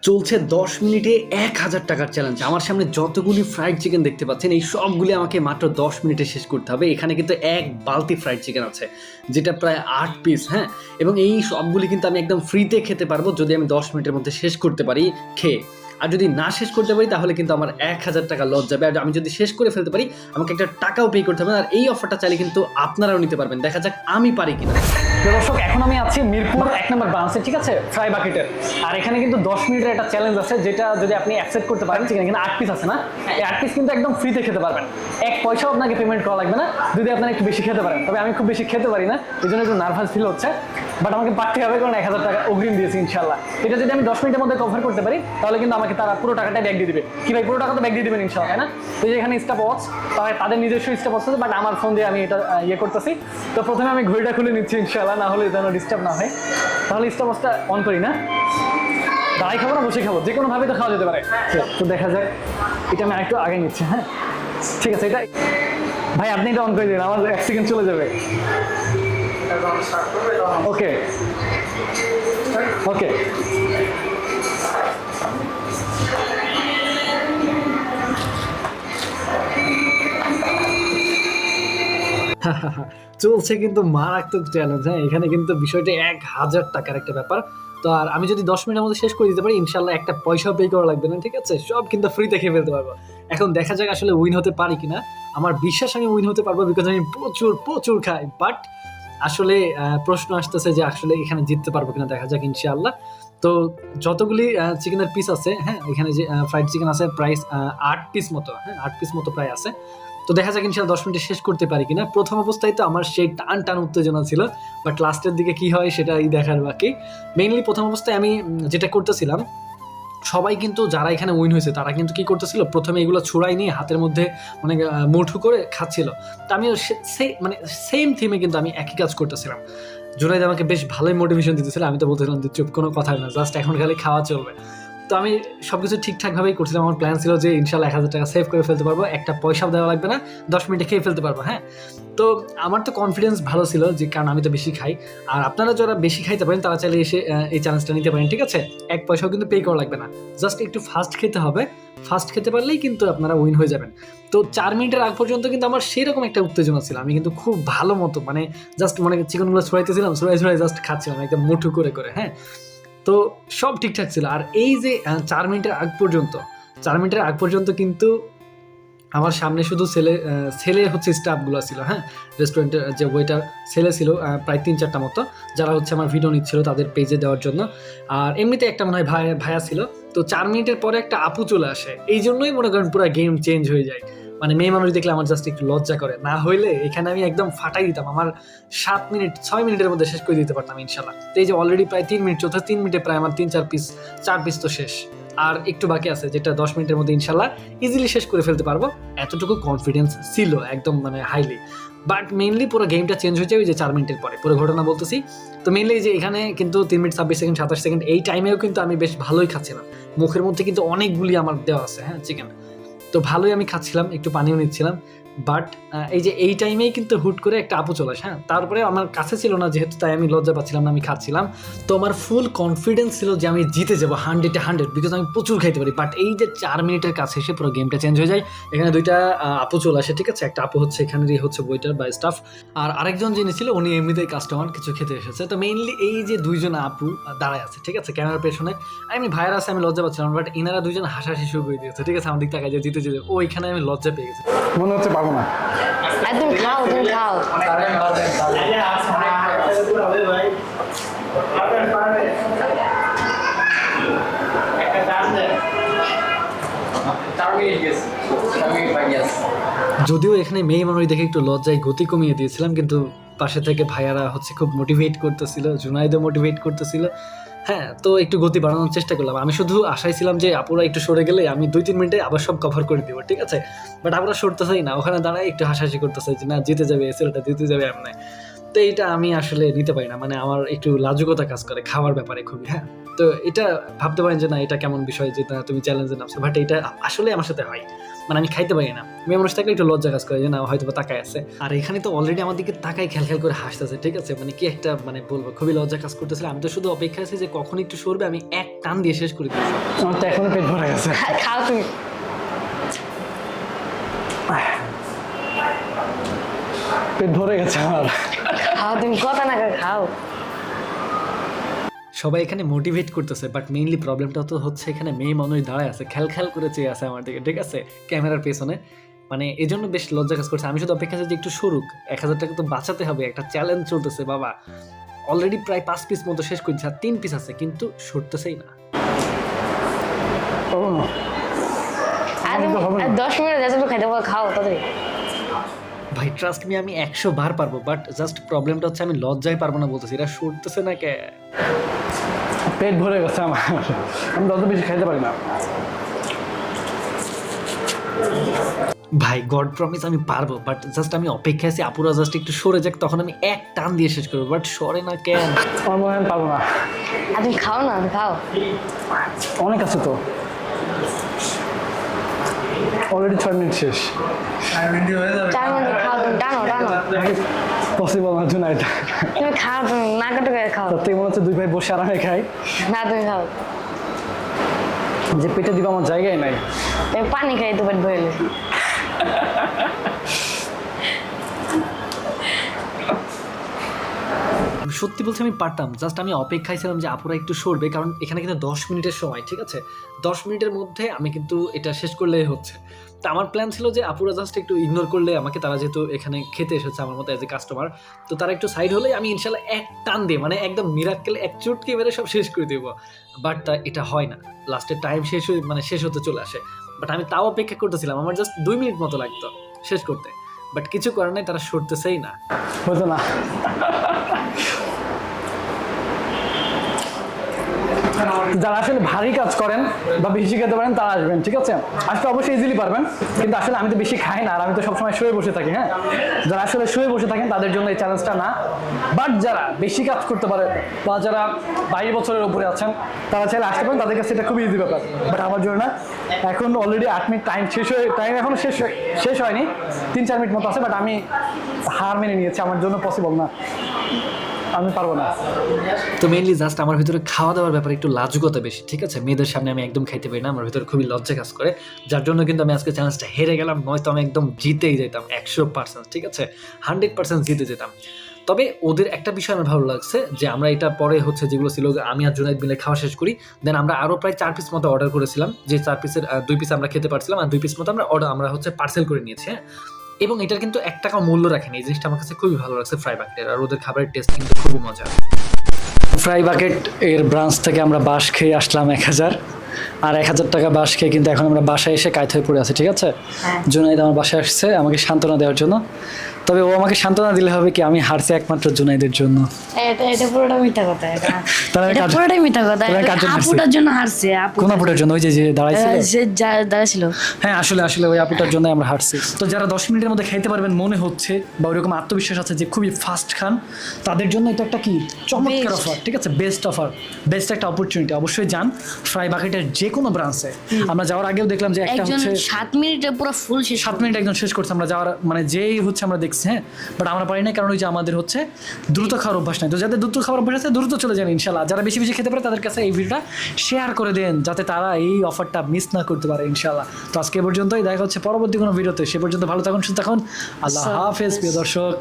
চলছে 10 মিনিটে 1000 টাকার চ্যালেঞ্জ। আমার সামনে যতগুলি ফ্রাইড চিকেন দেখতে পাচ্ছেন এই সবগুলি আমাকে মাত্র 10 মিনিটে শেষ করতে হবে। এখানে কিন্তু এক বালতি ফ্রাইড চিকেন আছে যেটা প্রায় 8 পিস, হ্যাঁ, এবং এই সবগুলি কিন্তু আমি একদম ফ্রিতে খেতে পারবো যদি আমি 10 মিনিটের মধ্যে শেষ করতে পারি খেয়ে। আর যদি না শেষ করতে পারি তাহলে কিন্তু আমার 1000 টাকা লস যাবে। আর আমি যদি শেষ করে ফেলতে পারি আমাকে একটা টাকাও পে করতে হবে। আর এই অফারটা চাইলে কিন্তু আপনারাও নিতে পারবেন। দেখা যাক আমি পারি কিনা। দর্শক, এখন আমি আছি মিরপুর 1 নম্বর ব্রাঞ্চে, ঠিক আছে, ফ্রাই বাকেটের। আর এখানে কিন্তু 10 মিনিটের একটা চ্যালেঞ্জ আছে যেটা যদি আপনি অ্যাকসেপ্ট করতে পারেন, চিকেন এখানে 8 পিস আছে না, এই 8 পিস কিন্তু একদম ফ্রিতে খেতে পারবেন। 1 পয়সাও আপনাকে পেমেন্ট করা লাগবে না যদি আপনারা একটু বেশি খেতে পারেন। তবে আমি খুব বেশি খেতে পারি না, এই জন্য একটু নার্ভাস ফিল হচ্ছে, বাট আমাকে পারতে হবে কারণ 1000 টাকা অগ্রিম দিয়েছি ইনশাল্লাহ। এটা যদি আমি 10 মিনিটের মধ্যে কভার করতে পারি তাহলে কিন্তু আমাকে তারা পুরো টাকাটা ব্যাক দিয়ে দিবে। কি ভাই, পুরো টাকা তো ব্যাক দিয়ে দিবেন ইনশাল্লাহ, তাই না? তো এখানে স্টপ ওয়াচ, তাদের নিজস্ব স্টপ ওয়াচ আছে, বাট আমার ফোন দিয়ে আমি এটা করতেছি। তো প্রথমে আমি ঘড়িটা খুলে নিচ্ছি ইনশাল্লাহ, না হলে যেন ডিস্টার্ব না হয়। তাহলে স্টপ ওয়াচটা অন করি না, দাঁড়াই খাবো না বসে খাবো, যে কোনোভাবে তো খাওয়া যেতে পারে। তো দেখা যাক, এটা আমি আরেকটু আগে নিচ্ছি। হ্যাঁ ঠিক আছে, এটা ভাই আপনি এটা অন করে দিন, আমার 1 সেকেন্ড চলে যাবে। ওকে ওকে, চলছে কিন্তু মারাত্মক চ্যালেঞ্জ। হ্যাঁ, এখানে কিন্তু বিষয়টা 1000 টাকার একটা ব্যাপার। তো আর আমি যদি 10 মিনিটের মধ্যে শেষ করে দিতে পারি ইনশাল্লাহ একটা পয়সাও পে করা লাগবে না, ঠিক আছে, সব কিন্তু ফ্রিতে খেয়ে ফেলতে পারবো। এখন দেখা যাক আসলে উইন হতে পারি কিনা। আমার বিশ্বাস আমি উইন হতে পারবো, বিকজ আমি প্রচুর প্রচুর খাই। বাট আসলে প্রশ্ন আসতেছে যে আসলে এখানে জিততে পারবো কিনা, দেখা যাক ইনশাআল্লাহ। তো যতগুলি চিকেনের পিস আছে, হ্যাঁ, এখানে যে ফ্রাইড চিকেন আছে প্রাইস 8 পিস মতো, হ্যাঁ 8 পিস মতো প্রায় আছে। তো দেখা যাক ইনশাআল্লাহ 10 মিনিটে শেষ করতে পারি কিনা। প্রথম অবস্থায় তো আমার সেই টান টান উত্তেজনা ছিল, বাট লাস্টের দিকে কি হয় সেটাই দেখার বাকি। মেইনলি প্রথম অবস্থায় আমি যেটা করতেছিলাম, সবাই কিন্তু যারা এখানে উইন হয়েছে তারা কিন্তু কি করতেছিল, প্রথমে এগুলো ছুড়াই নিয়ে হাতের মধ্যে মানে মুঠো করে খাচ্ছিল। তো আমিও মানে সেম থিমে কিন্তু আমি একই কাজ করতেছিলাম। জুনাইদ আমাকে বেশ ভালোই মোটিভেশন দিতেছিল। আমি তো বলতেছিলাম যে চুপ, কোনো কথা না, জাস্ট এখন খালি খাওয়া চলবে। তো আমি সবকিছু ঠিকঠাকভাবেই করছিলাম। আমার প্ল্যান ছিল যে ইনশাল্লাহ 1000 টাকা সেভ করে ফেলতে পারবো, একটা পয়সাও দেওয়া লাগবে না, 10 মিনিটে খেয়ে ফেলতে পারবো। হ্যাঁ, তো আমার তো কনফিডেন্স ভালো ছিল যে কারণ আমি তো বেশি খাই। আর আপনারা যারা বেশি খাইতে পারেন তারা চাইলে এসে এই চ্যালেঞ্জটা নিতে পারেন, ঠিক আছে, 1 পয়সাও কিন্তু পে করা লাগবে না, জাস্ট একটু ফাস্ট খেতে হবে। ফাস্ট খেতে পারলেই কিন্তু আপনারা উইন হয়ে যাবেন। তো 4 মিনিটের আগ পর্যন্ত কিন্তু আমার সেরকম একটা উত্তেজনা ছিল। আমি কিন্তু খুব ভালো মতো মানে জাস্ট মনে চিকেনগুলো ছড়াইতেছিলাম, ছড়াই জাস্ট খাচ্ছিলাম একদম মুঠো করে করে। হ্যাঁ, তো সব ঠিকঠাক ছিল। আর এই যে 4 মিনিটের আগ পর্যন্ত কিন্তু আমার সামনে শুধু ছেলে হচ্ছে স্টাফগুলো ছিল। হ্যাঁ, রেস্টুরেন্টের যে ওয়েটার ছেলে ছিল প্রায় 3-4টা মতো, যারা হচ্ছে আমার ভিডিও নিচ্ছিল তাদের পেজে দেওয়ার জন্য। আর এমনিতে একটা মনে হয় ভাইয়া ছিল। তো 4 মিনিটের পরে একটা আপু চলে আসে, এই জন্যই মনে করেন পুরো গেম চেঞ্জ হয়ে যায়। মানে মেয়ে মানুষ দেখলে আমার জাস্ট একটু লজ্জা করে, না হইলে এখানে আমি একদম ফাটাই দিতাম। আমার 6 মিনিটের মধ্যে শেষ করে দিতে পারতাম ইনশাল্লাহ। তো এই যে অলরেডি প্রায় 3 মিনিট চলছে, 3 মিনিটে প্রায় আমার 4 পিস তো শেষ। আর একটু বাকি আছে যেটা 10 মিনিটের মধ্যে ইনশাল্লাহ ইজিলি শেষ করে ফেলতে পারবো, এতটুকু কনফিডেন্স ছিল একদম মানে হাইলি। বাট মেইনলি পুরো গেমটা চেঞ্জ হয়ে যায় ওই যে 4 মিনিটের পরে, পুরো ঘটনা বলতেছি। তো মেইনলি যে এখানে কিন্তু 3 মিনিট 26 সেকেন্ড 27 সেকেন্ড এই টাইমেও কিন্তু আমি বেশ ভালোই খাচ্ছিলাম। মুখের মধ্যে কিন্তু অনেকগুলি আমার দেওয়া আছে, হ্যাঁ, চিকেন। তো ভালোই আমি খাচ্ছিলাম, একটু পানিও নিচ্ছিলাম। বাট এই যে এই টাইমেই কিন্তু হুট করে একটা আপু চলে আসে। হ্যাঁ, তারপরে আমার কাছে ছিল না যেহেতু, তাই আমি লজ্জা পাচ্ছিলাম না, আমি খাচ্ছিলাম। তো আমার ফুল কনফিডেন্স ছিল যে আমি জিতে যাবো 100 বিকজ আমি প্রচুর খাইতে পারি। বাট এই যে 4 মিনিটের কাছে এসে পুরো গেমটা চেঞ্জ হয়ে যায়। এখানে 2টা আপু চলে আসে, ঠিক আছে, একটা আপু হচ্ছে এখানেরই হচ্ছে ওয়েটার বা স্টাফ, আর আরেকজন যিনি ছিল উনি এমনিতেই কাস্টমার, কিছু খেতে এসেছে। তো মেইনলি এই যে 2জন আপু দাঁড়ায় আছে, ঠিক আছে, ক্যামেরার পেছনে। আমি ভাইয়ের আছে, আমি লজ্জা পাচ্ছিলাম, বাট এনারা 2জন হাসাহাসি শুরু করে দিয়েছে, ঠিক আছে, আমার দিক তাকায় যে জিতে ওইখানে আমি লজ্জা পেয়ে গেছি, মনে হচ্ছে পারবো না। তুমি খাও, তুমি খাও। যদিও এখানে মেয়ে মানুষ দেখে একটু লজ্জায় গতি কমিয়ে দিয়েছিলাম, কিন্তু পাশে থেকে ভাইয়ারা হচ্ছে খুব মোটিভেট করতেছিল, জুনাইদও মোটিভেট করতেছিল। হ্যাঁ, তো একটু গতি বাড়ানোর চেষ্টা করলাম। আমি শুধু আশায় ছিলাম যে আপুরা একটু সরে গেলে আমি 2-3 মিনিটে আবার সব কভার করে দিব, ঠিক আছে, বাট আপুরা সরতেছেই না, ওখানে দাঁড়ায় একটু হাসাহাসি করতেছে যে না জিতে যাবে, ছেলেটা জিতে যাবে এমনি। তো এইটা আমি আসলে নিতে পারি না, মানে আমার একটু লাজুকতা কাজ করে খাওয়ার ব্যাপারে খুবই। হ্যাঁ, তো এটা ভাবতে পারেন যে না এটা কেমন বিষয় যে না তুমি চ্যালেঞ্জে নামছো, বাট এটা আসলে আমার সাথে হয়। মানে আমি খাইতে পারি না। মেয়ে মানুষ থাকলে একটু লজ্জা কাজ করে যে না হয়তো বা তাকায় আছে, আর এখানে তো অলরেডি আমার দিকে তাকায় খেল খেল করে হাসতেছে, ঠিক আছে, মানে কি একটা মানে বলবো খুবই লজ্জা কাজ করতেছিল। আমি তো শুধু অপেক্ষা আছি যে কখন একটু সরবে, আমি এক টান দিয়ে শেষ করে দিয়েছি। আমার তো এখনো পেট ভরে গেছে। খাও তুমি। পেট ভরে গেছে আমার। খাও তুমি, কথা না খাও। সবাই এখানে মোটিভেট করতেছে, বাট মেইনলি প্রবলেমটা তো হচ্ছে এখানে মেয়ে মানুষ দাঁড়ায় আছে, খেল খেল করে চেয়ে আছে আমার দিকে, ঠিক আছে, ক্যামেরার পেছনে। মানে এই জন্য বেশ লজ্জা কাজ করছে। আমি শুধু অপেক্ষা আছি যে একটু সরুক, 1000 টাকা তো বাঁচাতে হবে, একটা চ্যালেঞ্জ চলতেছে বাবা। অলরেডি প্রায় 5 পিস মতো শেষ করছে, আর 3 পিস আছে, কিন্তু সরতেছেই না। আর তুমি 10 মিনিট যতটুকু খাইতে পারো খাও তাড়াতাড়ি। ভাই ট্রাস্ট মি, আমি 100 বার পারবো, বাট জাস্ট প্রবলেমটা হচ্ছে আমি লজ্জায় পারবো না বলতেছি, এটা সরতেছে না কে। পেট ভরে গেছে আমার, আমি তত বেশি খাইতে পারি না। ভাই গড প্রমিস আমি পারবো, বাট জাস্ট আমি অপেক্ষায় আছি আপুরা জাস্ট একটু সরে যাক, তখন আমি এক টান দিয়ে শেষ করবো, বাট সরে না কেন। আমার মনে হয় আমি পারবো না। আর তুমি খাও না, খাও। অনেক আছে তো, অলরেডি 6 মিনিট শেষ। 4 মিনিট খাও তুমি, টানো টানো। পসিবল না জুনাইদ, তুমি খাও, তুমি না কাটে করে খাও। সত্যি মনে হচ্ছে 2 ভাই বসে আরামে খাই, না তুমি খাও। যে পেটে দিব আমার জায়গায় নাই। তুমি পানি খাই তো পেট ভরে গেছে। সত্যি বলছি আমি পারতাম, জাস্ট আমি অপেক্ষায় ছিলাম যে আপুরা একটু সরবে, কারণ এখানে কিন্তু 10 মিনিটের সময়, ঠিক আছে, 10 মিনিটের মধ্যে আমি কিন্তু এটা শেষ করলেই হচ্ছে। তো আমার প্ল্যান ছিল যে আপুরা জাস্ট একটু ইগনোর করলে আমাকে, তারা যেহেতু এখানে খেতে এসেছে আমার মতো অ্যাজ এ কাস্টমার, তো তারা একটু সাইড হলে আমি ইনশাল্লাহ এক টান দিয়ে মানে একদম মিরাক্কেল এক চুটকি মেরে সব শেষ করে দেবো। বাট এটা হয় না, লাস্টের টাইম শেষ হতে চলে আসে। বাট আমি তাও অপেক্ষা করতেছিলাম, আমার জাস্ট 2 মিনিট মতো লাগতো শেষ করতে, বাট কিছু করার নাই, তারা সরতেছেই না। হতো না। যারা আসলে ভারী কাজ করেন বা বেশি খেতে পারেন তারা আসবেন, ঠিক আছে, আসলে অবশ্যই ইজিলি পারবেন। কিন্তু আসলে আমি তো বেশি খাই না, আর আমি তো সবসময় শুয়ে বসে থাকি। হ্যাঁ, যারা আসলে শুয়ে বসে থাকেন তাদের জন্য এই চ্যালেঞ্জটা না, বাট যারা বেশি কাজ করতে পারে বা যারা 22 বছরের উপরে আছেন তারা চাইলে আসতে পারেন, তাদের কাছে এটা খুবই ইজি ব্যাপার। বাট আমার জন্য না, এখন অলরেডি 8 মিনিট টাইম এখনো শেষ হয়নি, 3-4 মিনিট মতো আছে, বাট আমি হার মেনে নিয়েছি, আমার জন্য পসিবল না, আমি পারবো না। তো মেইনলি জাস্ট আমার ভিতরে খাওয়া দাওয়ার ব্যাপারে একটু লাজুকতা বেশি, ঠিক আছে, মেয়েদের সামনে আমি একদম খাইতে পারি না, আমার ভিতরে খুবই লজ্জা কাজ করে, যার জন্য কিন্তু আমি আজকে চ্যালেঞ্জটা হেরে গেলাম, নয়তো আমি একদম জিতেই যেতাম 100%, ঠিক আছে, 100% জিতে যেতাম। তবে ওদের একটা বিষয় আমার ভালো লাগছে যে আমরা এটা পরে হচ্ছে যেগুলো ছিল আমি আর জুনাইদ মিলে খাওয়া শেষ করি, দেন আমরা আরও প্রায় 4 পিস মতো অর্ডার করেছিলাম, যে 4 পিসের 2 পিস আমরা খেতে পারছিলাম, আর 2 পিস মতো আমরা হচ্ছে পার্সেল করে নিয়েছি। হ্যাঁ, এবং এটার কিন্তু 1 টাকা মূল্য রাখেনি, এই জিনিসটা আমার কাছে খুবই ভালো লাগছে ফ্রাই বাকেটের, আর ওদের খাবারের টেস্ট কিন্তু খুবই মজা। ফ্রাই বাকেট এর ব্রাঞ্চ থেকে আমরা বাঁশ খেয়ে আসলাম 1000, আর 1000 টাকা বাঁশ খেয়ে কিন্তু এখন আমরা বাসায় এসে কাইত হয়ে পড়ে আছি, ঠিক আছে। জুনাইদ আমার বাসায় আসছে আমাকে সান্ত্বনা দেওয়ার জন্য, তবে ও আমাকে সান্ত্বনা দিলে হবে কি আমি হারছি একমাত্র জুনাইদের জন্য। এটা পুরোটা মিথ্যা কথা, তাহলে এটা পুরোটাই মিথ্যা কথা। আপুটার জন্য হারছে, কোন আপুটার জন্য? ওই যে দাঁড়াইছিল, সে দাঁড়াইছিল। হ্যাঁ, আসলে ওই আপুটার জন্য আমরা হারছি। তো যারা 10 মিনিটের মধ্যে খাইতে পারবেন মনে হচ্ছে বা ওইরকম আত্মবিশ্বাস আছে যে খুবই ফাস্ট খান, তাদের জন্য এটা একটা কি চমৎকার অফার, ঠিক আছে, বেস্ট অফার, বেস্ট একটা অপরচুনিটি। অবশ্যই যান ফ্রাই বাকেটের যে কোনো ব্রাঞ্চে। আমরা যাওয়ার আগেও দেখলাম যে একটা হচ্ছে 7 মিনিটে পুরো ফুল শেষ, 7 মিনিট একদম শেষ করছে আমরা যাওয়ার মানে যেই হচ্ছে আমরা দেখছি। হ্যাঁ, বাট আমরা পারি না, কারণ ওই যে আমাদের হচ্ছে দ্রুত খাওয়ার অভ্যাস নাই। তো যাদের দ্রুত খাওয়ার অভ্যাস আছে দ্রুত চলে যান ইনশাল্লাহ। যারা বেশি বেশি খেতে পারে তাদের কাছে এই ভিডিওটা শেয়ার করে দেন, যাতে তারা এই অফারটা মিস না করতে পারে ইনশাল্লাহ। তো আজকে পর্যন্তই, দেখা হচ্ছে পরবর্তী কোনো ভিডিওতে। সে পর্যন্ত ভালো থাকুন, সুস্থ থাকুন, আল্লাহ হাফেজ প্রিয় দর্শক।